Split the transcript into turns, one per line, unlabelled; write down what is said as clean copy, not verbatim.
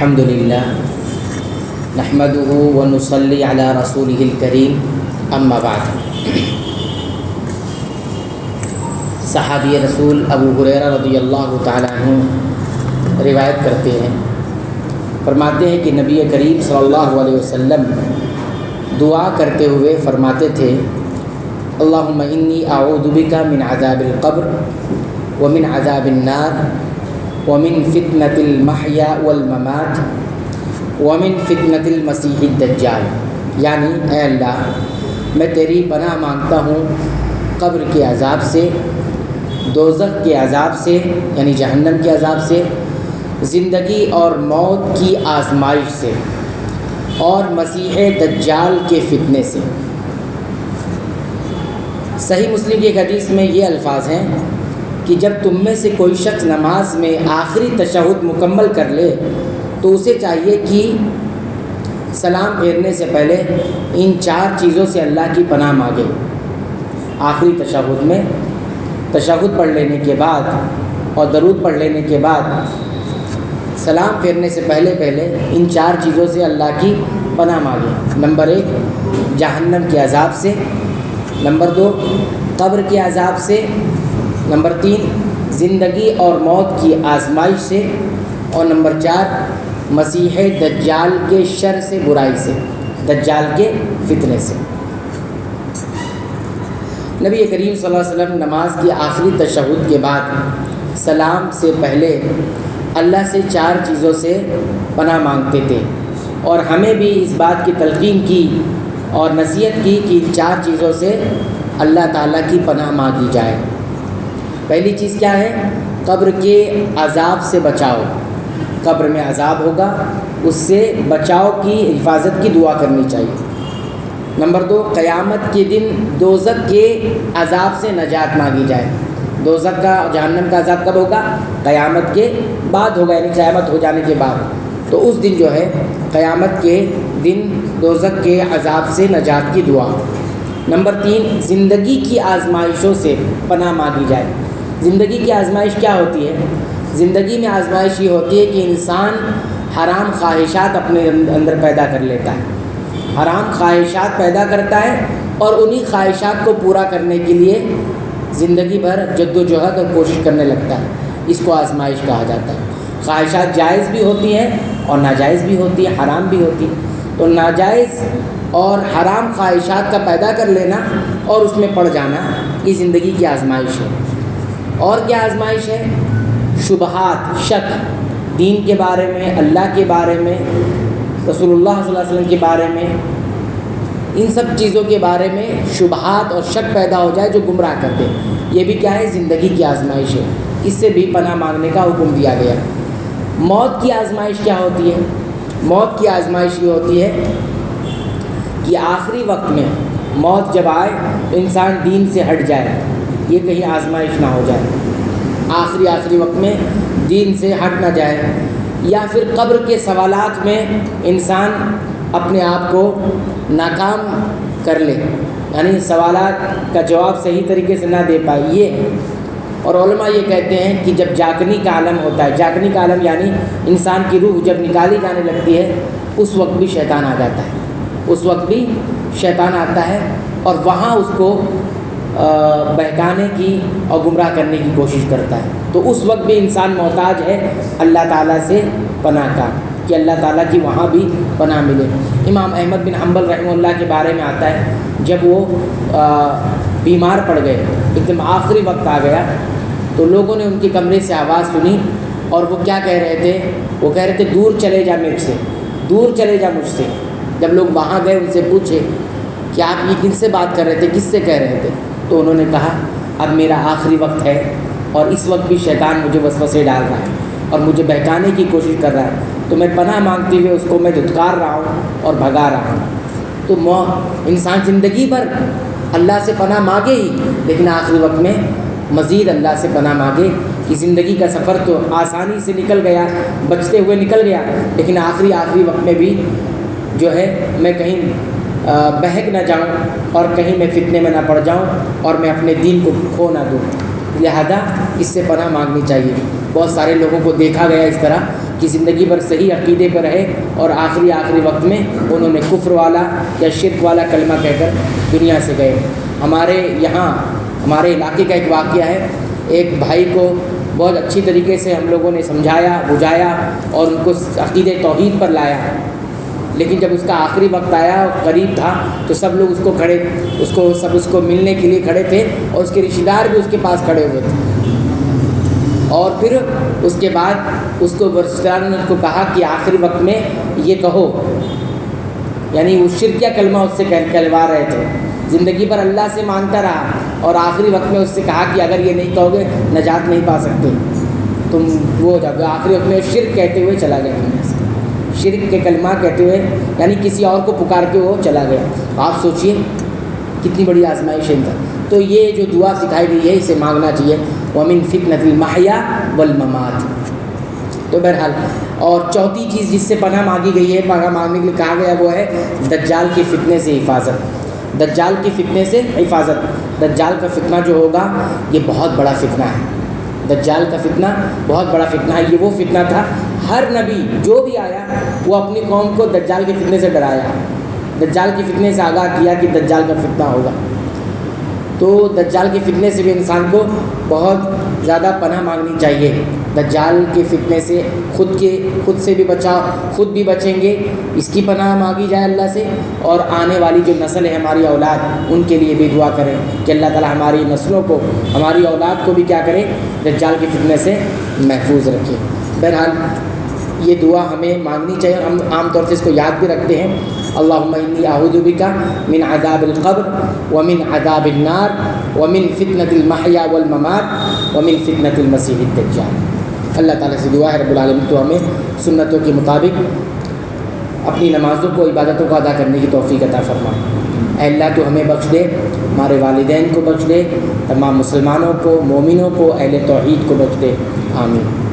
الحمدللہ نحمدہ ونصلی علی رسولہ الکریم اما بعد۔ صحابی رسول ابو ہریرہ رضی اللہ تعالیٰ عنہ روایت کرتے ہیں، فرماتے ہیں کہ نبی کریم صلی اللہ علیہ وسلم دعا کرتے ہوئے فرماتے تھے، اللہم انی اعوذ بک من عذاب القبر ومن عذاب النار ومن فتنة المحیا والممات ومن فتنة المسیح الدجال، یعنی اے اللہ میں تیری پناہ مانگتا ہوں قبر کے عذاب سے، دوزخ کے عذاب سے یعنی جہنم کے عذاب سے، زندگی اور موت کی آزمائش سے، اور مسیح دجال کے فتنے سے۔ صحیح مسلم کی ایک حدیث میں یہ الفاظ ہیں کہ جب تم میں سے کوئی شخص نماز میں آخری تشہد مکمل کر لے تو اسے چاہیے کہ سلام پھیرنے سے پہلے ان 4 چیزوں سے اللہ کی پناہ مانگے۔ آخری تشہد میں تشہد پڑھ لینے کے بعد اور درود پڑھ لینے کے بعد سلام پھیرنے سے پہلے ان 4 چیزوں سے اللہ کی پناہ مانگے۔ نمبر 1 جہنم کے عذاب سے، نمبر 2 قبر کے عذاب سے، نمبر 3 زندگی اور موت کی آزمائش سے، اور نمبر 4 مسیح دجال کے شر سے، برائی سے، دجال کے فتنے سے۔ نبی کریم صلی اللہ علیہ وسلم نماز کی آخری تشہد کے بعد سلام سے پہلے اللہ سے 4 چیزوں سے پناہ مانگتے تھے، اور ہمیں بھی اس بات کی تلقین کی اور نصیحت کی کہ 4 چیزوں سے اللہ تعالیٰ کی پناہ مانگی جائے۔ پہلی چیز کیا ہے؟ قبر کے عذاب سے بچاؤ۔ قبر میں عذاب ہوگا، اس سے بچاؤ کی، حفاظت کی دعا کرنی چاہیے۔ نمبر 2 قیامت کے دن دوزخ کے عذاب سے نجات مانگی جائے۔ دوزخ کا، جہنم کا عذاب کب ہوگا؟ قیامت کے بعد ہوگا، یعنی قیامت ہو جانے کے بعد۔ تو اس دن جو ہے قیامت کے دن دوزخ کے عذاب سے نجات کی دعا۔ نمبر 3 زندگی کی آزمائشوں سے پناہ مانگی جائے۔ زندگی کی آزمائش کیا ہوتی ہے؟ زندگی میں آزمائش یہ ہوتی ہے کہ انسان حرام خواہشات اپنے اندر پیدا کر لیتا ہے، حرام خواہشات پیدا کرتا ہے، اور انہی خواہشات کو پورا کرنے کے لیے زندگی بھر جد و جہد اور کوشش کرنے لگتا ہے۔ اس کو آزمائش کہا جاتا ہے۔ خواہشات جائز بھی ہوتی ہیں اور ناجائز بھی ہوتی ہے، حرام بھی ہوتی ہے۔ تو ناجائز اور حرام خواہشات کا پیدا کر لینا اور اس میں پڑ جانا، یہ زندگی کی آزمائش ہے۔ اور کیا آزمائش ہے؟ شبہات، شک، دین کے بارے میں، اللہ کے بارے میں، رسول اللہ صلی اللہ علیہ وسلم کے بارے میں، ان سب چیزوں کے بارے میں شبہات اور شک پیدا ہو جائے جو گمراہ کر دے، یہ بھی کیا ہے؟ زندگی کی آزمائش ہے۔ اس سے بھی پناہ مانگنے کا حکم دیا گیا۔ موت کی آزمائش کیا ہوتی ہے؟ موت کی آزمائش یہ ہوتی ہے کہ آخری وقت میں موت جب آئے تو انسان دین سے ہٹ جائے، یہ کہیں آزمائش نہ ہو جائے، آخری وقت میں دین سے ہٹ نہ جائے، یا پھر قبر کے سوالات میں انسان اپنے آپ کو ناکام کر لے، یعنی سوالات کا جواب صحیح طریقے سے نہ دے پائے، یہ۔ اور علماء یہ کہتے ہیں کہ جب جاگنی کا عالم ہوتا ہے، جاگنی کا عالم یعنی انسان کی روح جب نکالی جانے لگتی ہے، اس وقت بھی شیطان آ جاتا ہے، اس وقت بھی شیطان آتا ہے اور وہاں اس کو بہکانے کی اور گمراہ کرنے کی کوشش کرتا ہے۔ تو اس وقت بھی انسان محتاج ہے اللہ تعالیٰ سے پناہ کا، کہ اللہ تعالیٰ کی وہاں بھی پناہ ملے۔ امام احمد بن حنبل رحمہ اللہ کے بارے میں آتا ہے، جب وہ بیمار پڑ گئے، ایک دم آخری وقت آ گیا، تو لوگوں نے ان کے کمرے سے آواز سنی، اور وہ کیا کہہ رہے تھے؟ وہ کہہ رہے تھے دور چلے جا مجھ سے، دور چلے جا مجھ سے۔ جب لوگ وہاں گئے، ان سے پوچھے کہ آپ یہ کن سے بات کر رہے تھے، کس سے کہہ رہے تھے؟ تو انہوں نے کہا اب میرا آخری وقت ہے، اور اس وقت بھی شیطان مجھے وسوسے ڈال رہا ہے اور مجھے بہکانے کی کوشش کر رہا ہے، تو میں پناہ مانگتے ہوئے اس کو میں دھتکار رہا ہوں اور بھگا رہا ہوں۔ تو انسان زندگی بھر اللہ سے پناہ مانگے ہی، لیکن آخری وقت میں مزید اللہ سے پناہ مانگے کہ زندگی کا سفر تو آسانی سے نکل گیا، بچتے ہوئے نکل گیا، لیکن آخری وقت میں بھی جو ہے میں کہیں بہک نہ جاؤں اور کہیں میں فتنے میں نہ پڑ جاؤں اور میں اپنے دین کو کھو نہ دوں، لہذا اس سے پناہ مانگنی چاہیے۔ بہت سارے لوگوں کو دیکھا گیا اس طرح کہ زندگی بھر صحیح عقیدے پر رہے اور آخری وقت میں انہوں نے کفر والا یا شرک والا کلمہ کہہ کر دنیا سے گئے۔ ہمارے یہاں ہمارے علاقے کا ایک واقعہ ہے، ایک بھائی کو بہت اچھی طریقے سے ہم لوگوں نے سمجھایا بجھایا اور ان کو عقیدے توحید پر لایا، لیکن جب اس کا آخری وقت آیا اور قریب تھا تو سب لوگ اس کو ملنے کے لیے کھڑے تھے اور اس کے رشتہ دار بھی اس کے پاس کھڑے ہوئے تھے۔ اور پھر اس کے بعد اس کو رشتہ داروں نے اس کو کہا کہ آخری وقت میں یہ کہو، یعنی وہ شرکیہ کلمہ اس سے کہلوا رہے تھے، زندگی پر اللہ سے مانتا رہا اور آخری وقت میں اس سے کہا کہ اگر یہ نہیں کہو گے نجات نہیں پا سکتے تم، وہ جب آخری وقت میں شرک کہتے ہوئے چلا گیا دنیا سے، شرک کے کلمہ کہتے ہوئے، یعنی کسی اور کو پکار کے وہ چلا گیا۔ آپ سوچئے کتنی بڑی آزمائش ہے۔ تو یہ جو دعا سکھائی گئی ہے اسے مانگنا چاہیے، وَمِن فِتْنَةِ الْمَحْيَا وَالْمَمَاتِ۔ تو بہرحال اور چوتھی چیز جس سے پناہ مانگی گئی ہے، پناہ مانگنے کے لیے کہا گیا وہ ہے دجال کے فتنے سے حفاظت۔ دجال کے فتنے سے حفاظت۔ دجال کا فتنہ جو ہوگا یہ بہت بڑا فتنہ ہے۔ دجال کا فتنہ بہت بڑا فتنہ ہے۔ یہ وہ فتنہ تھا، ہر نبی جو بھی آیا وہ اپنی قوم کو دجال کے فتنے سے ڈرایا، دجال کے فتنے سے آگاہ کیا کہ دجال کا فتنہ ہوگا۔ تو دجال کے فتنے سے بھی انسان کو بہت زیادہ پناہ مانگنی چاہیے۔ دجال کے فتنے سے خود سے بھی خود بھی بچیں گے، اس کی پناہ مانگی جائے اللہ سے، اور آنے والی جو نسل ہے ہماری اولاد ان کے لیے بھی دعا کریں کہ اللہ تعالی ہماری نسلوں کو، ہماری اولاد کو بھی کیا کرے، دجال کے فتنے سے محفوظ رکھے۔ بہرحال یہ دعا ہمیں مانگنی چاہیے، ہم عام طور سے اس کو یاد بھی رکھتے ہیں۔ اللہم انی اعوذ بک من عذاب القبر ومن عذاب النار ومن فتنة المحیا والممات ومن فتنة المسیح الدجال۔ اللہ تعالیٰ سے دعا ہے رب العالمین تو ہمیں سنتوں کے مطابق اپنی نمازوں کو، عبادتوں کو ادا کرنے کی توفیق عطا فرما۔ اے اللہ تو ہمیں بخش دے، ہمارے والدین کو بخش دے، تمام مسلمانوں کو، مومنوں کو، اہل توحید کو بخش دے، آمین۔